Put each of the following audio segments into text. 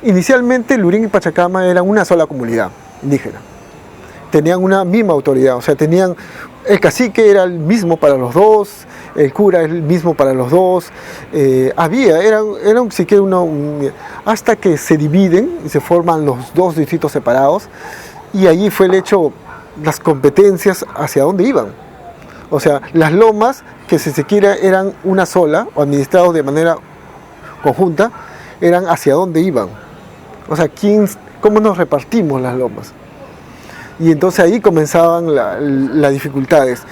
inicialmente Lurín y Pachacama eran una sola comunidad indígena. Tenían una misma autoridad, o sea, tenían, el cacique era el mismo para los dos, el cura era el mismo para los dos, eran siquiera hasta que se dividen y se forman los dos distritos separados, y allí fue el hecho, las competencias hacia dónde iban. O sea, las lomas, que si se quiere eran una sola, o administrados de manera conjunta, eran hacia dónde iban. O sea, cómo nos repartimos las lomas. Y entonces ahí comenzaban las dificultades.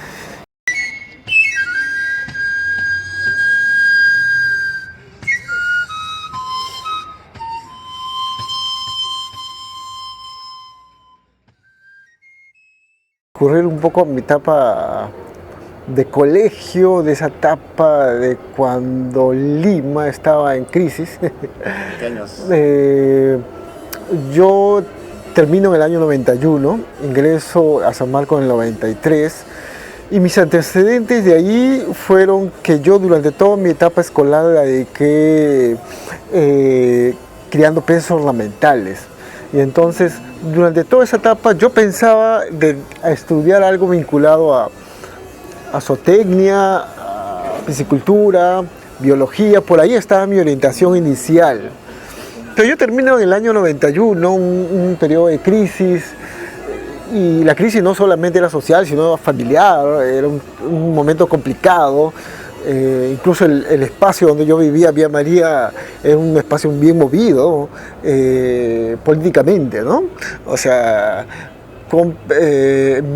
Ocurrir un poco mi etapa de colegio, de esa etapa de cuando Lima estaba en crisis. ¿Qué años? Yo termino en el año 91, ingreso a San Marcos en el 93, y mis antecedentes de ahí fueron que yo durante toda mi etapa escolar la dediqué criando peces ornamentales. Y entonces, durante toda esa etapa yo pensaba a estudiar algo vinculado a zootecnia, a piscicultura, biología, por ahí estaba mi orientación inicial. Pero yo termino en el año 91, un periodo de crisis, y la crisis no solamente era social, sino familiar, era un momento complicado. Incluso el espacio donde yo vivía, Vía María, era un espacio bien movido políticamente, ¿no? O sea,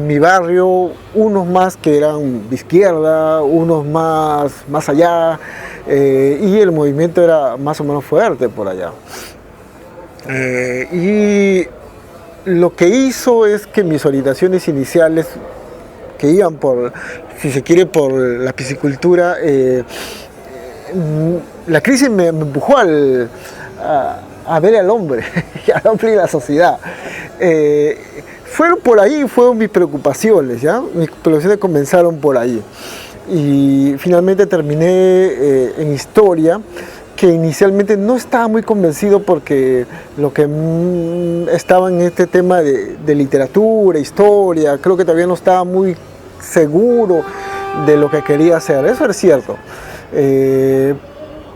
mi barrio, unos más que eran de izquierda, unos más allá, y el movimiento era más o menos fuerte por allá. Y lo que hizo es que mis orientaciones iniciales, que iban por, si se quiere, por la piscicultura, la crisis me empujó a ver al hombre, al hombre y la sociedad. Fueron mis preocupaciones, ¿ya? Mis preocupaciones comenzaron por ahí. Y finalmente terminé en historia, que inicialmente no estaba muy convencido porque lo que estaba en este tema de literatura, historia, creo que todavía no estaba muy seguro de lo que quería hacer. Eso es cierto.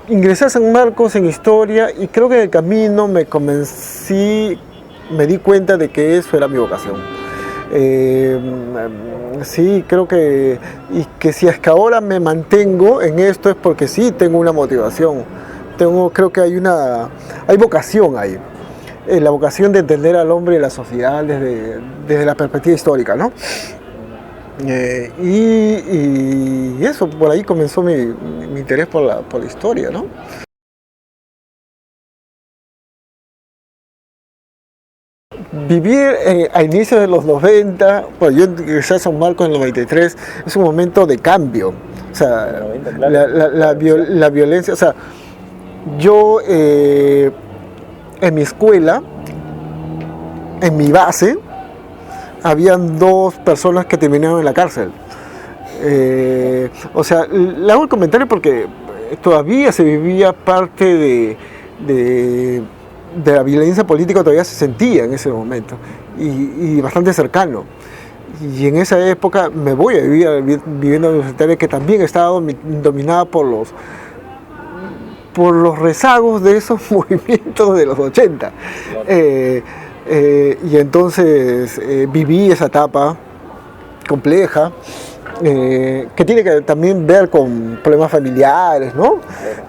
Ingresé a San Marcos en historia y creo que en el camino me di cuenta de que eso era mi vocación. Sí, creo que si es que ahora me mantengo en esto es porque sí tengo una motivación. Creo que hay vocación ahí. La vocación de entender al hombre y la sociedad desde la perspectiva histórica, ¿no? Y eso, por ahí comenzó mi interés por la historia, ¿no? Vivir a inicios de los 90, pues yo ingresé a San Marcos en el 93, es un momento de cambio. O sea, la violencia, o sea, yo en mi escuela, en mi base, habían 2 personas que terminaron en la cárcel. O sea, le hago el comentario porque todavía se vivía parte de la violencia política, todavía se sentía en ese momento, y bastante cercano. Y en esa época me voy a vivir vivienda universitaria que también estaba dominada por los rezagos de esos movimientos de los 80. Y entonces viví esa etapa compleja, que tiene que también ver con problemas familiares, ¿no?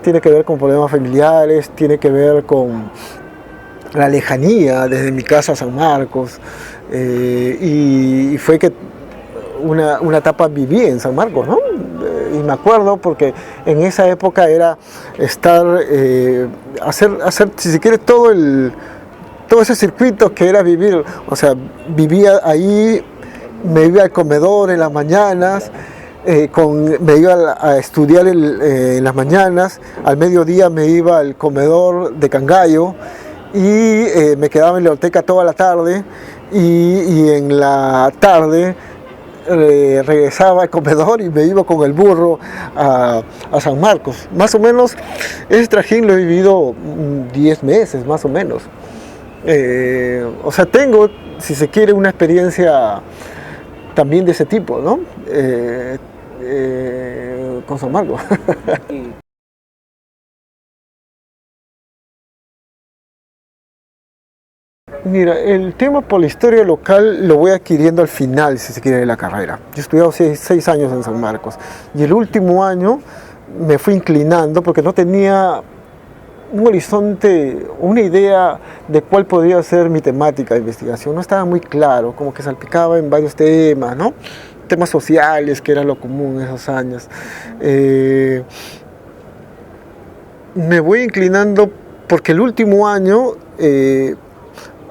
Tiene que ver con problemas familiares, tiene que ver con la lejanía desde mi casa a San Marcos, y fue que una etapa viví en San Marcos, ¿no? Y me acuerdo porque en esa época era hacer, si se quiere, todo ese circuito que era vivir. O sea, vivía ahí, me iba al comedor en las mañanas, me iba a estudiar en las mañanas, al mediodía me iba al comedor de Cangallo y me quedaba en la biblioteca toda la tarde, y en la tarde regresaba al comedor y me iba con el burro a San Marcos. Más o menos ese trajín lo he vivido 10 meses, más o menos. O sea, tengo, si se quiere, una experiencia también de ese tipo, ¿no? Con San Marcos. Mira, el tema por la historia local lo voy adquiriendo al final, si se quiere, de la carrera. Yo he estudiado 6 años en San Marcos y el último año me fui inclinando porque no tenía un horizonte, una idea de cuál podría ser mi temática de investigación. No estaba muy claro, como que salpicaba en varios temas, ¿no? Temas sociales, que era lo común en esos años. Me voy inclinando porque el último año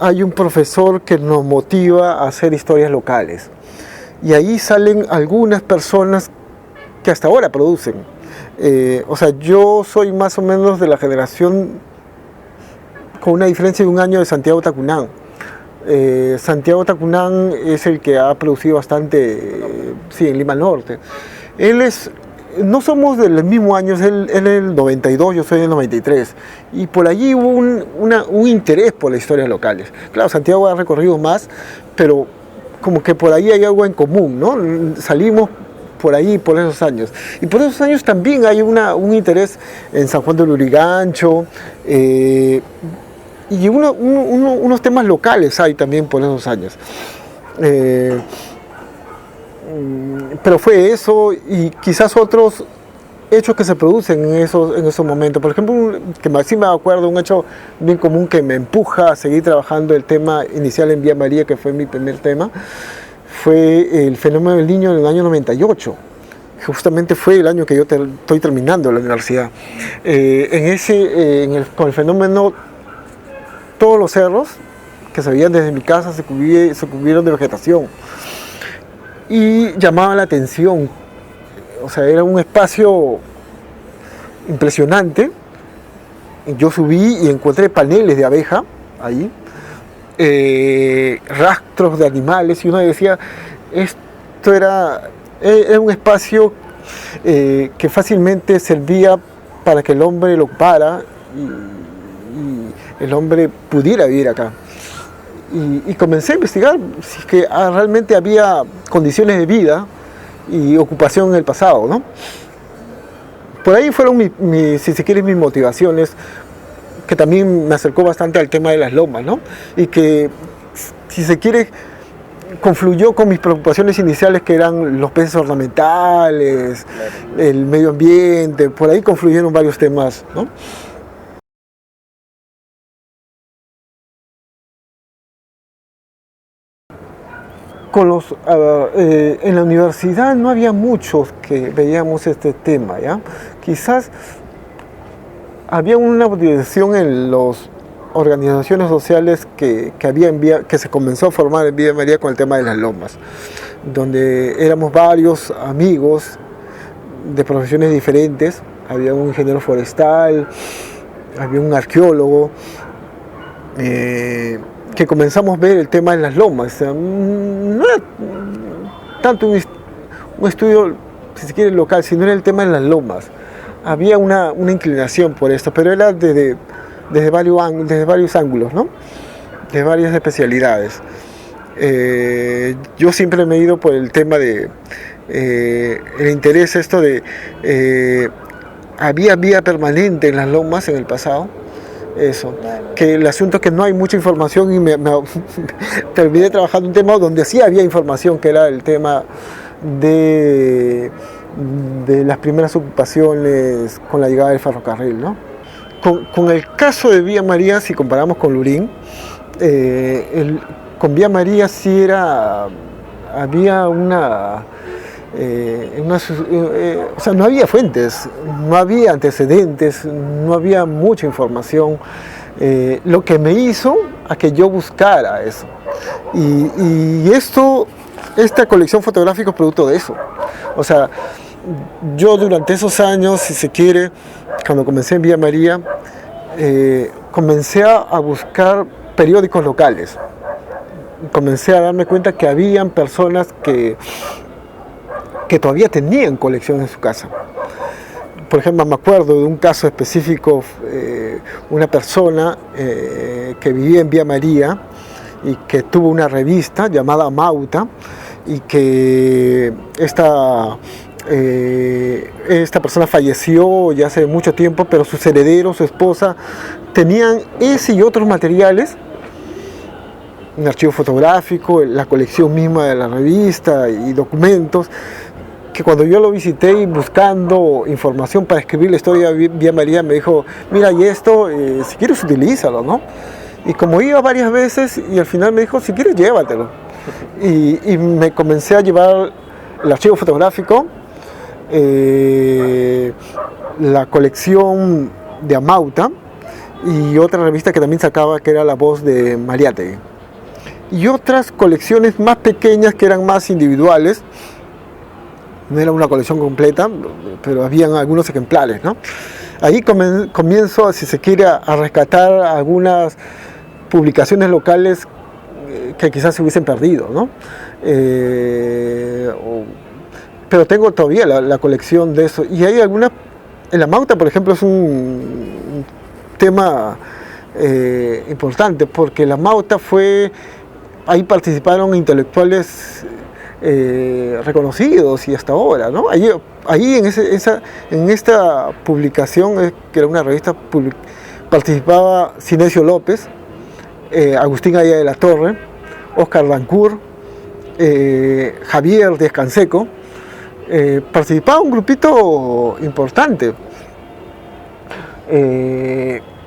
hay un profesor que nos motiva a hacer historias locales. Y ahí salen algunas personas que hasta ahora producen. O sea, yo soy más o menos de la generación con una diferencia de un año de Santiago Tacunán. Santiago Tacunán es el que ha producido bastante, sí, en Lima Norte. No somos del mismo año, él es del 92, yo soy del 93. Y por allí hubo un interés por las historias locales. Claro, Santiago ha recorrido más, pero como que por ahí hay algo en común, ¿no? Salimos por ahí, por esos años. Y por esos años también hay un interés en San Juan del Lurigancho, y unos temas locales hay también por esos años. Pero fue eso y quizás otros hechos que se producen en esos momentos. Por ejemplo, que sí me acuerdo, un hecho bien común que me empuja a seguir trabajando el tema inicial en Vía María, que fue mi primer tema, fue el fenómeno del Niño en el año 98. Justamente fue el año que yo estoy terminando la universidad. Con el fenómeno, todos los cerros que se veían desde mi casa se cubrieron de vegetación y llamaban la atención. O sea, era un espacio impresionante. Yo subí y encontré paneles de abeja ahí, rastros de animales, y uno decía, esto era un espacio que fácilmente servía para que el hombre lo ocupara y el hombre pudiera vivir acá. Y comencé a investigar si es que realmente había condiciones de vida y ocupación en el pasado, ¿no? Por ahí fueron, si se quiere, mis motivaciones, que también me acercó bastante al tema de las lomas, ¿no? Y que, si se quiere, confluyó con mis preocupaciones iniciales, que eran los peces ornamentales, el medio ambiente. Por ahí confluyeron varios temas, ¿no? En la universidad no había muchos que veíamos este tema, ¿ya? Quizás había una dirección en las organizaciones sociales que se comenzó a formar en Vía María con el tema de las lomas, donde éramos varios amigos de profesiones diferentes. Había un ingeniero forestal, había un arqueólogo, que comenzamos a ver el tema de las lomas. O sea, no era tanto un estudio, si se quiere, local, sino era el tema de las lomas. Había una inclinación por esto, pero era desde varios ángulos, ¿no? De varias especialidades. Yo siempre me he ido por el tema de el interés esto de había vía permanente en las lomas en el pasado. Eso, que el asunto es que no hay mucha información, y terminé trabajando un tema donde sí había información, que era el tema de las primeras ocupaciones con la llegada del ferrocarril, ¿no? Con el caso de Vía María, si comparamos con Lurín, con Vía María sí había o sea, no había fuentes, no había antecedentes, no había mucha información, lo que me hizo a que yo buscara eso. Y esta colección fotográfica es producto de eso. O sea, yo durante esos años, si se quiere, cuando comencé en Vía María, comencé a buscar periódicos locales. Comencé a darme cuenta que habían personas que que todavía tenían colección en su casa. Por ejemplo, me acuerdo de un caso específico, una persona que vivía en Vía María y que tuvo una revista llamada Mauta, y que esta persona falleció ya hace mucho tiempo, pero sus herederos, su esposa, tenían ese y otros materiales, un archivo fotográfico, la colección misma de la revista y documentos, que cuando yo lo visité y buscando información para escribir la historia de Vía María, me dijo, mira, y esto, si quieres utilízalo, ¿no? Y como iba varias veces, y al final me dijo, si quieres llévatelo. Y me comencé a llevar el archivo fotográfico, la colección de Amauta y otra revista que también sacaba, que era La Voz de Mariátegui. Y otras colecciones más pequeñas que eran más individuales. No era una colección completa, pero habían algunos ejemplares, ¿no? Ahí comienzo, si se quiere, a rescatar algunas publicaciones locales que quizás se hubiesen perdido, ¿no? Pero tengo todavía la colección de eso. Y hay algunas, en la Mauta, por ejemplo, es un tema importante, porque la Mauta ahí participaron intelectuales reconocidos y hasta ahora, ¿no? Ahí en esta publicación, que era una revista, participaba Sinesio López, Agustín Aya de la Torre, Óscar Dancourt, Javier Díaz Canseco. Participaba un grupito importante.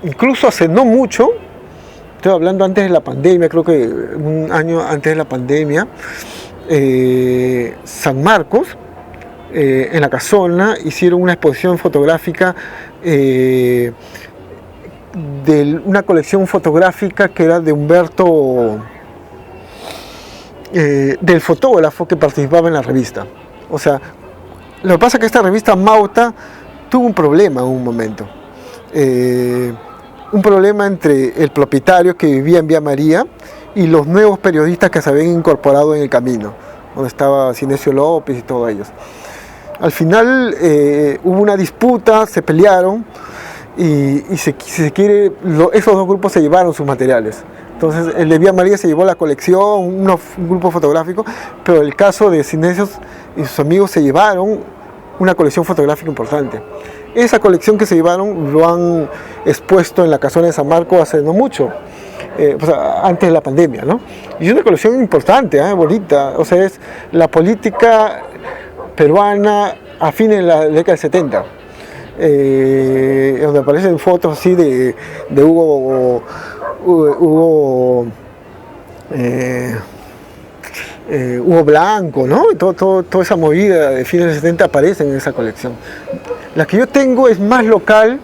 Incluso hace no mucho, estoy hablando antes de la pandemia, creo que un año antes de la pandemia, San Marcos, en la Casona, hicieron una exposición fotográfica de una colección fotográfica que era de Humberto, del fotógrafo que participaba en la revista. O sea, lo que pasa es que esta revista Mauta tuvo un problema en un momento. Un problema entre el propietario que vivía en Vía María y los nuevos periodistas que se habían incorporado en el camino, donde estaba Sinesio López y todos ellos. Al final hubo una disputa, se pelearon y si se quiere, esos dos grupos se llevaron sus materiales. Entonces el de Vía María se llevó la colección, un grupo fotográfico, pero el caso de Sinesio y sus amigos se llevaron una colección fotográfica importante. Esa colección que se llevaron lo han expuesto en la Casona de San Marcos hace no mucho, antes de la pandemia, ¿no? Y es una colección importante, bonita, o sea, es la política peruana a fines de la década del 70, donde aparecen fotos así de Hugo Blanco, ¿no? Toda esa movida de fines del 70 aparece en esa colección. La que yo tengo es más local,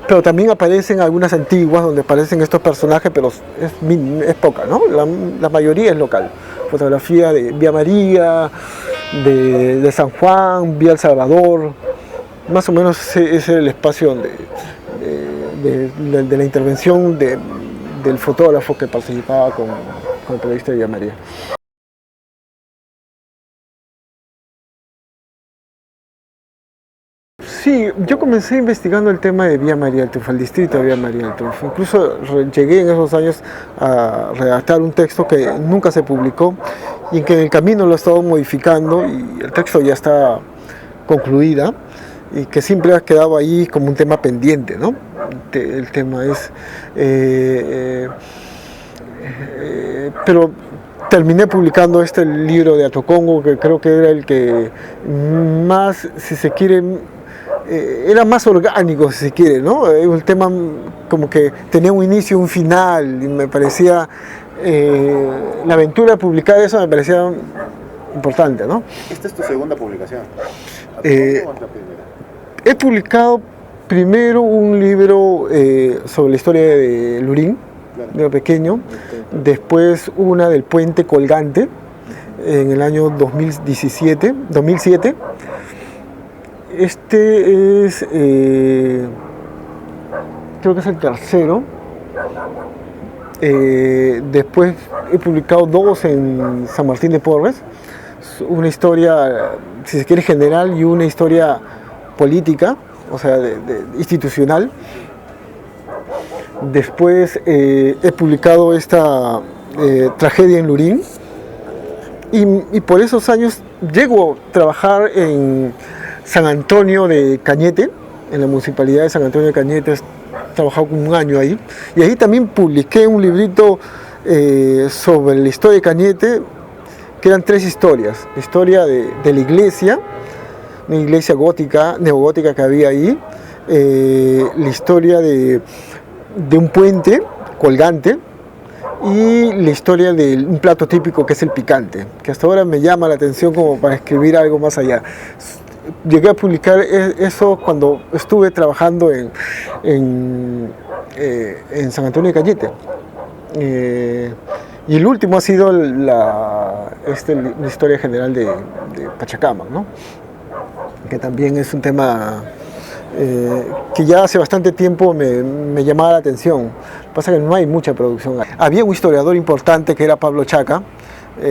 pero también aparecen algunas antiguas donde aparecen estos personajes, pero es poca, ¿no? La mayoría es local. Fotografía de Vía María, de San Juan, Vía El Salvador. Más o menos ese es el espacio de la intervención del fotógrafo que participaba con el periodista de Vía María. Sí, yo comencé investigando el tema de Vía María del Triunfo, el distrito de Vía María del Triunfo. Incluso llegué en esos años a redactar un texto que nunca se publicó y en que en el camino lo he estado modificando y el texto ya está concluida y que siempre ha quedado ahí como un tema pendiente, ¿no? El tema es... pero terminé publicando este libro de Atocongo, que creo que era el que más, si se quiere, era más orgánico, si se quiere, ¿no? Un tema como que tenía un inicio y un final, y me parecía, la aventura de publicar eso me parecía importante, ¿no? ¿Esta es tu segunda publicación? ¿O Eh, es la primera? He publicado primero un libro sobre la historia de Lurín, de pequeño, después una del puente colgante en el año 2007. Este es, creo que es el tercero. Después he publicado dos en San Martín de Porres una historia, si se quiere, general y una historia política, o sea, institucional. Después he publicado esta tragedia en Lurín, y por esos años llego a trabajar en San Antonio de Cañete, en la municipalidad de San Antonio de Cañete. He trabajado como un año ahí, y ahí también publiqué un librito sobre la historia de Cañete, que eran 3 historias. La historia de la iglesia, una iglesia gótica, neogótica que había ahí, la historia de un puente colgante, y la historia de un plato típico que es el picante, que hasta ahora me llama la atención como para escribir algo más allá. Llegué a publicar eso cuando estuve trabajando en San Antonio de Cañete. Y el último ha sido la historia general de Pachacamac, ¿no? Que también es un tema que ya hace bastante tiempo me llamaba la atención. Pasa que no hay mucha producción. Había un historiador importante que era Pablo Chaca,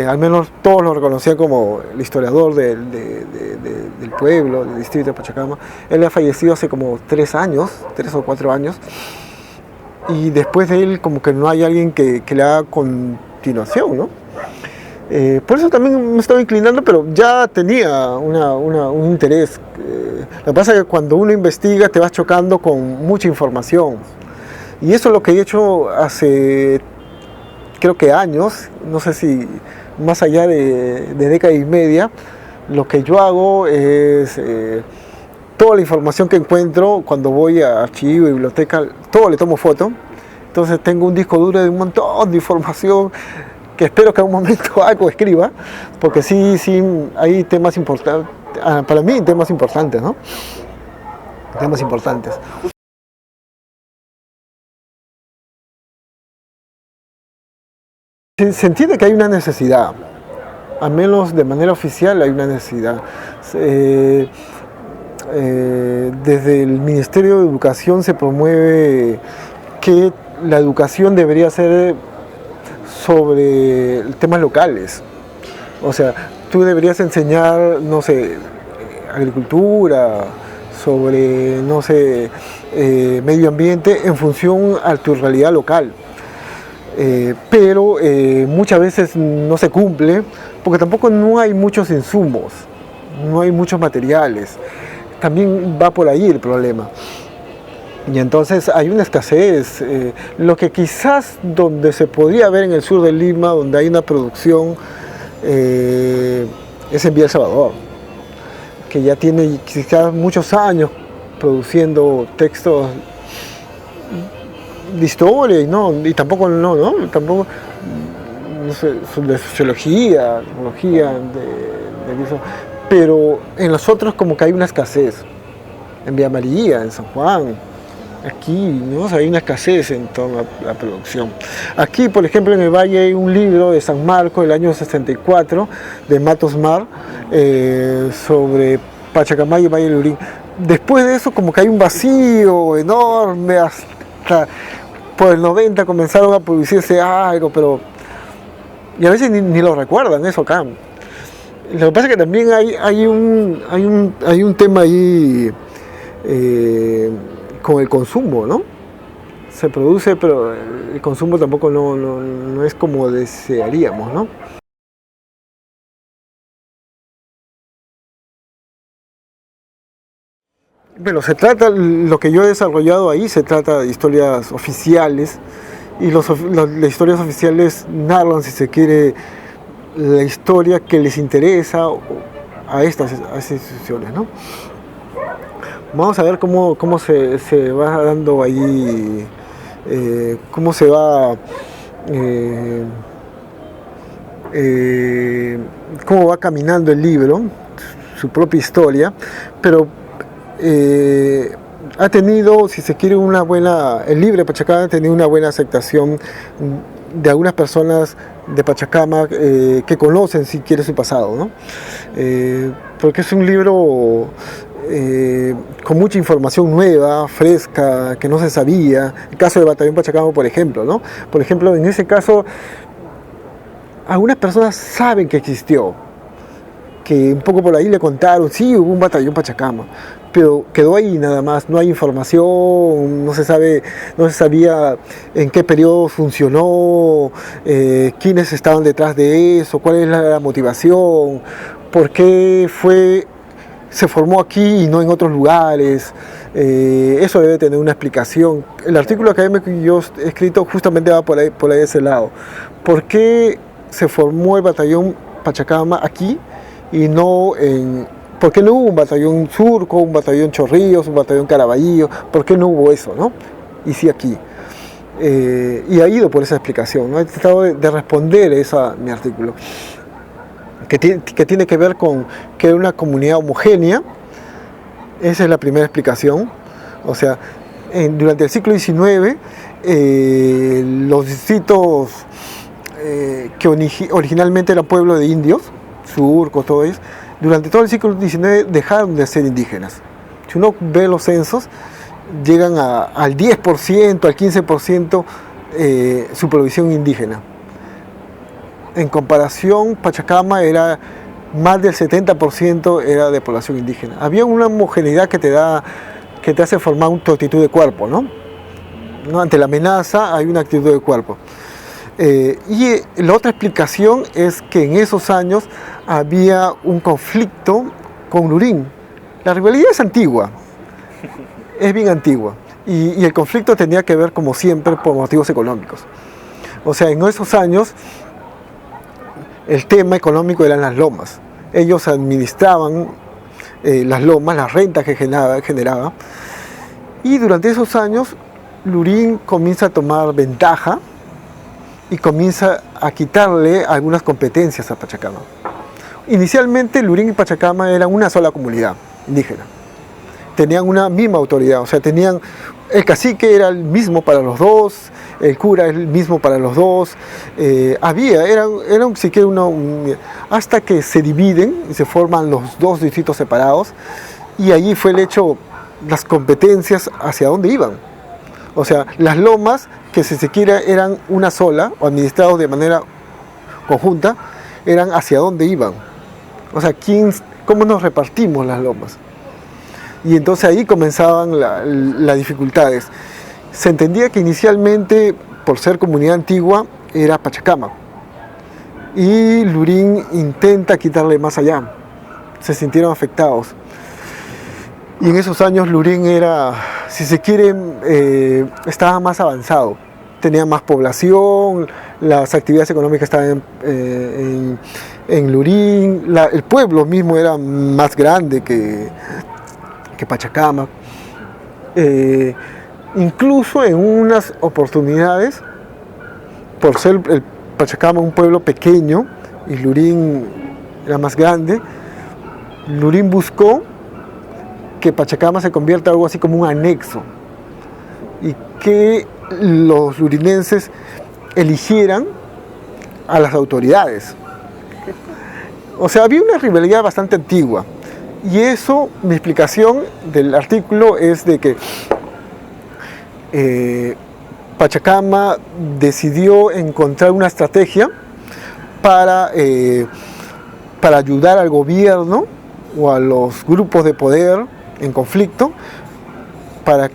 al menos todos lo reconocían como el historiador del pueblo, del distrito de Pachacamac. Él ha fallecido hace como 3 o 4 años, y después de él como que no hay alguien que le haga continuación, ¿no? Por eso también me estaba inclinando, pero ya tenía un interés. Lo que pasa es que cuando uno investiga te vas chocando con mucha información, y eso es lo que he hecho hace, creo que años, no sé si más allá de década y media. Lo que yo hago es toda la información que encuentro cuando voy a archivo, biblioteca, todo le tomo foto. Entonces tengo un disco duro de un montón de información que espero que en un momento algo escriba, porque sí hay temas importantes, para mí temas importantes, ¿no? Temas importantes. Se entiende que hay una necesidad, al menos de manera oficial hay una necesidad. Desde el Ministerio de Educación se promueve que la educación debería ser sobre temas locales. O sea, tú deberías enseñar, no sé, agricultura, sobre, no sé, medio ambiente en función a tu realidad local. Pero muchas veces no se cumple, porque tampoco no hay muchos insumos, no hay muchos materiales. También va por ahí el problema. Y entonces hay una escasez. Lo que quizás donde se podría ver en el sur de Lima, donde hay una producción, es en Villa El Salvador, que ya tiene quizás muchos años produciendo textos de historia, y tampoco no sé, de sociología, antropología, de eso. Pero en los otros como que hay una escasez. En Villa María, en San Juan, aquí, ¿no? O sea, hay una escasez en toda la producción. Aquí, por ejemplo, en el Valle hay un libro de San Marcos del año 64, de Matos Mar, sobre Pachacamac y Valle de Lurín. Después de eso como que hay un vacío enorme, hasta por el 90 comenzaron a producirse algo, pero y a veces ni lo recuerdan eso acá. Lo que pasa es que también hay un tema ahí con el consumo, ¿no? Se produce, pero el consumo tampoco no es como desearíamos, ¿no? Bueno, lo que yo he desarrollado ahí se trata de historias oficiales, y las historias oficiales narran, si se quiere, la historia que les interesa a estas instituciones, ¿no? Vamos a ver cómo se va dando ahí, cómo se va, cómo va caminando el libro, su propia historia, pero ha tenido, si se quiere, el libro de Pachacamac ha tenido una buena aceptación de algunas personas de Pachacamac que conocen, si quiere, su pasado, ¿no? Porque es un libro con mucha información nueva, fresca, que no se sabía. El caso de Batallón Pachacamac, por ejemplo, ¿no? Por ejemplo, en ese caso, algunas personas saben que existió, que un poco por ahí le contaron, sí, hubo un batallón Pachacama, pero quedó ahí nada más, no hay información, no se sabía en qué periodo funcionó, quiénes estaban detrás de eso, cuál es la motivación, por qué se formó aquí y no en otros lugares. Eso debe tener una explicación. El artículo académico que yo he escrito justamente va por ahí de ese lado. ¿Por qué se formó el batallón Pachacama aquí y no ¿por qué no hubo un batallón Surco, un batallón Chorrillos, un batallón Caraballo? ¿Por qué no hubo eso, no? Y sí aquí. Y ha ido por esa explicación, ¿no? He tratado de responder mi artículo, que tiene que ver con que era una comunidad homogénea. Esa es la primera explicación. O sea, durante el siglo XIX, los distritos que originalmente eran pueblos de indios, surcos, todo eso, durante todo el siglo XIX dejaron de ser indígenas. Si uno ve los censos, llegan al 10%, al 15% su población indígena. En comparación, Pachacama era más del 70% era de población indígena. Había una homogeneidad que te hace formar una actitud de cuerpo, ¿no? Ante la amenaza hay una actitud de cuerpo. Y la otra explicación es que en esos años había un conflicto con Lurín. La rivalidad es antigua, es bien antigua, y el conflicto tenía que ver, como siempre, por motivos económicos. O sea, en esos años el tema económico eran las lomas. Ellos administraban las lomas, las rentas que generaba, y durante esos años Lurín comienza a tomar ventaja y comienza a quitarle algunas competencias a Pachacama. Inicialmente Lurín y Pachacama eran una sola comunidad indígena. Tenían una misma autoridad, o sea, el cacique era el mismo para los dos, el cura es el mismo para los dos, hasta que se dividen y se forman los dos distritos separados, y allí fue el hecho, las competencias hacia dónde iban. O sea, las lomas, que si se quiere eran una sola, o administrados de manera conjunta, eran hacia dónde iban. O sea, ¿cómo nos repartimos las lomas? Y entonces ahí comenzaban las dificultades. Se entendía que inicialmente, por ser comunidad antigua, era Pachacama. Y Lurín intenta quitarle más allá. Se sintieron afectados. Y en esos años Lurín era, si se quiere, estaba más avanzado. Tenía más población, las actividades económicas estaban en Lurín, el pueblo mismo era más grande que Pachacama. Incluso en unas oportunidades, por ser el Pachacama un pueblo pequeño y Lurín era más grande, Lurín buscó que Pachacama se convierta en algo así como un anexo y que los lurinenses eligieran a las autoridades. O sea, había una rivalidad bastante antigua. Y eso, mi explicación del artículo es de que Pachacama decidió encontrar una estrategia para ayudar al gobierno o a los grupos de poder en conflicto, para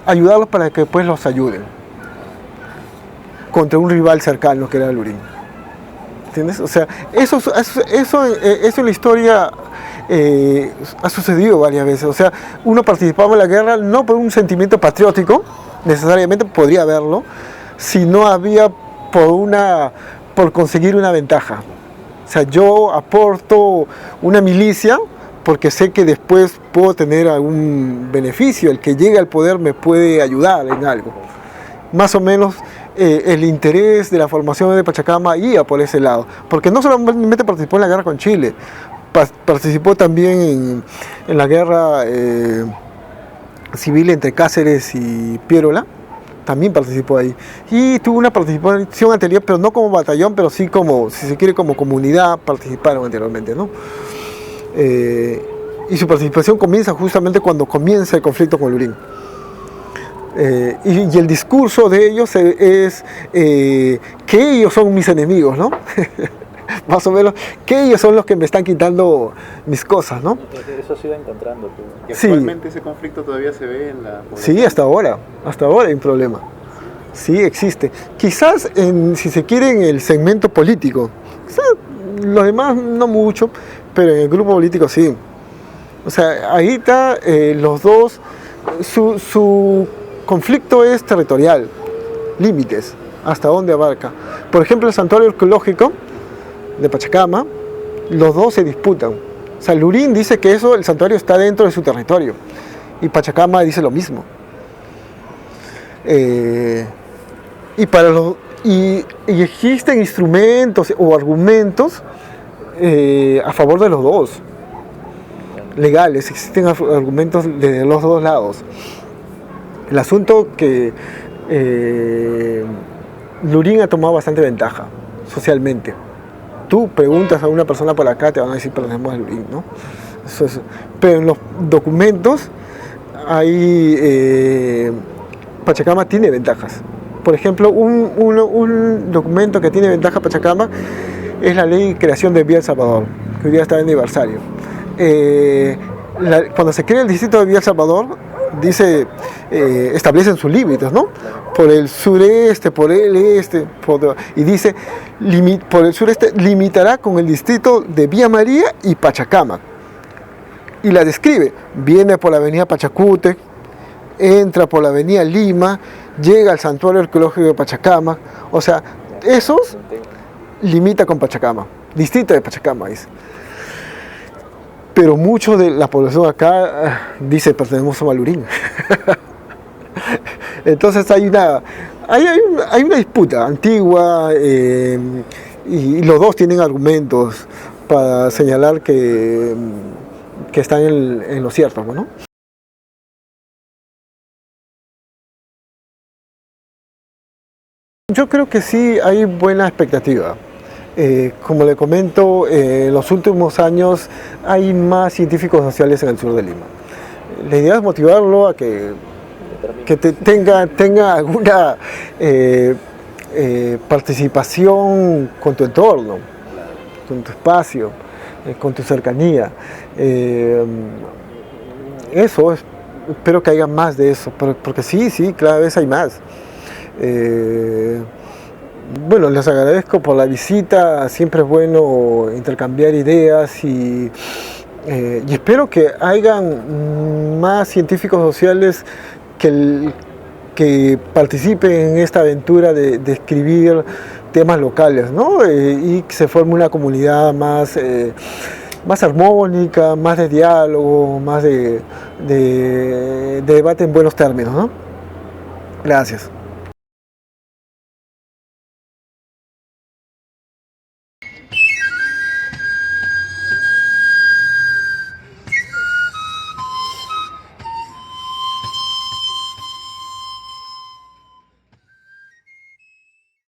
ayudarlos para que pues los ayuden contra un rival cercano que era Lurín. ¿Entiendes? O sea, eso en la historia ha sucedido varias veces. O sea, uno participaba en la guerra no por un sentimiento patriótico, necesariamente podría haberlo, sino había por conseguir una ventaja. O sea, yo aporto una milicia porque sé que después puedo tener algún beneficio, el que llegue al poder me puede ayudar en algo. Más o menos el interés de la formación de Pachacama iba por ese lado, porque no solamente participó en la guerra con Chile, participó también en la guerra civil entre Cáceres y Piérola, también participó ahí, y tuvo una participación anterior, pero no como batallón, pero sí como, si se quiere, como comunidad, participaron anteriormente, ¿no? Y su participación comienza justamente cuando comienza el conflicto con Lurín. Y el discurso de ellos es que ellos son mis enemigos, ¿no? más o menos, que ellos son los que me están quitando mis cosas, ¿no? Eso se iba encontrando tú. ¿Y Sí. actualmente ese conflicto todavía se ve en la población? Sí, hasta ahora hay un problema. Sí, existe. Quizás, si se quiere, en el segmento político. Quizás los demás no mucho, pero en el grupo político sí. O sea, ahí está los dos, su conflicto es territorial, límites, hasta dónde abarca. Por ejemplo, el santuario arqueológico de Pachacama, los dos se disputan. O sea, Lurín dice que el santuario está dentro de su territorio, y Pachacama dice lo mismo. Y existen instrumentos o argumentos a favor de los dos, legales, existen argumentos de los dos lados. El asunto que Lurín ha tomado bastante ventaja socialmente. Tú preguntas a una persona por acá, te van a decir pertenecemos a Lurín, ¿no? Pero en los documentos Pachacama tiene ventajas. Por ejemplo, un documento que tiene ventaja Pachacama es la ley de creación de Villa El Salvador, que hoy día está de aniversario. Cuando se crea el distrito de Villa El Salvador, establecen sus límites, ¿no? Por el sureste, por el este, y dice, por el sureste limitará con el distrito de Villa María y Pachacama. Y la describe, viene por la avenida Pachacútec, entra por la avenida Lima, llega al santuario arqueológico de Pachacama. O sea, esos limita con Pachacama, distrito de Pachacama dice. Pero mucho de la población acá dice pertenecemos a Lurín. Entonces hay una disputa antigua, y los dos tienen argumentos para señalar que están en lo cierto, ¿no? Yo creo que sí hay buena expectativa. Como le comento, en los últimos años hay más científicos sociales en el sur de Lima. La idea es motivarlo a que tenga alguna participación con tu entorno, con tu espacio, con tu cercanía. Espero que haya más de eso, porque sí, cada vez hay más. Bueno, les agradezco por la visita, siempre es bueno intercambiar ideas y espero que hayan más científicos sociales que participen en esta aventura de escribir temas locales, ¿no? Y que se forme una comunidad más armónica, más de diálogo, más de debate en buenos términos, ¿no? Gracias.